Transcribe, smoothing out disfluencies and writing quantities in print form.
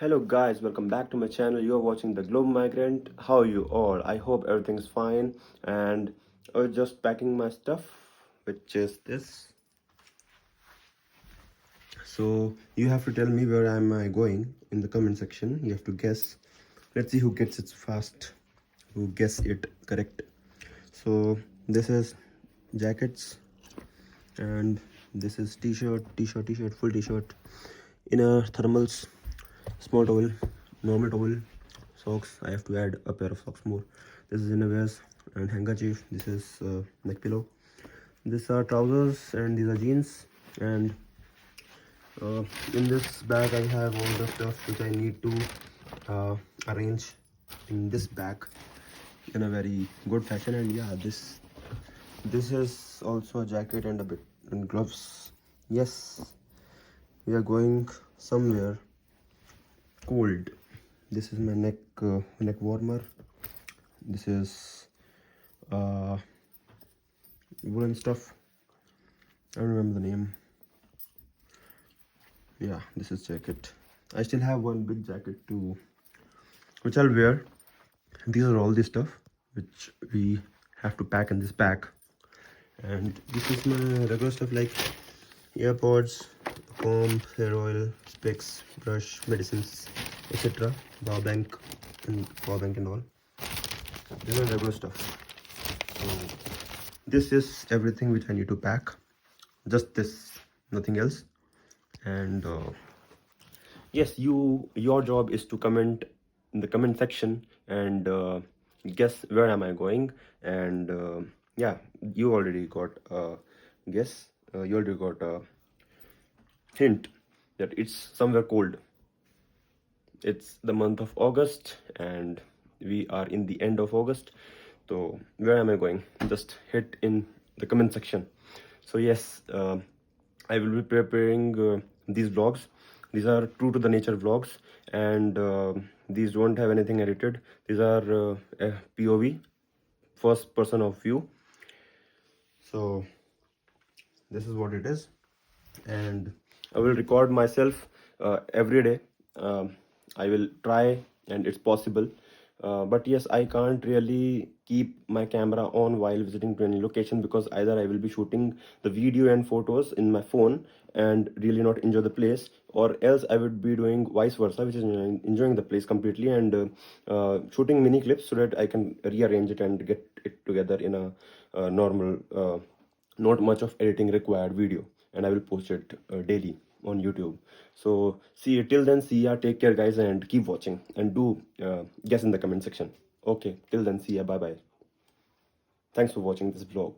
Hello guys, welcome back to my channel. You are watching the Global Migrant. How are you all? I hope everything's fine, and I was just packing my stuff, which is this. So you have to tell me where am I going in the comment section. You have to guess. Let's see who gets it fast, who guess it correct. So this is jackets, and this is t-shirt, full t-shirt, inner thermals, small towel, normal towel, socks. I have to add a pair of socks more. This is innerwears and handkerchief. This is neck pillow. These are trousers and these are jeans. And in this bag I have all the stuff which I need to arrange in this bag in a very good fashion. And yeah, this is also a jacket and a bit and gloves. Yes, we are going somewhere cold. This is my neck warmer. This is woolen stuff. I don't remember the name. Yeah, this is jacket. I still have one big jacket too, which I'll wear. These are all the stuff which we have to pack in this bag. And this is my regular stuff like earpods, comb, hair oil, specs, brush, medicines, etc. Power bank and all. These are regular stuff. So this is everything which I need to pack. Just this, nothing else. And yes, your job is to comment in the comment section and guess where am I going. And yeah, you already got a guess. You already got a hint that it's somewhere cold. It's the month of August and we are in the end of August. So where am I going? Just hit in the comment section. So yes, I will be preparing these vlogs. These are true to the nature vlogs, and these don't have anything edited. These are POV, first person of view. So this is what it is, and I will record myself every day. I will try, and it's possible. But yes, I can't really keep my camera on while visiting to any location, because either I will be shooting the video and photos in my phone and really not enjoy the place, or else I would be doing vice versa, which is enjoying the place completely and shooting mini clips so that I can rearrange it and get it together in a normal, not much of editing required video, and I will post it daily on YouTube. So see you till then. See ya, take care guys, and keep watching, and do guess in the comment section. Okay, till then, see ya, bye bye. Thanks for watching this vlog.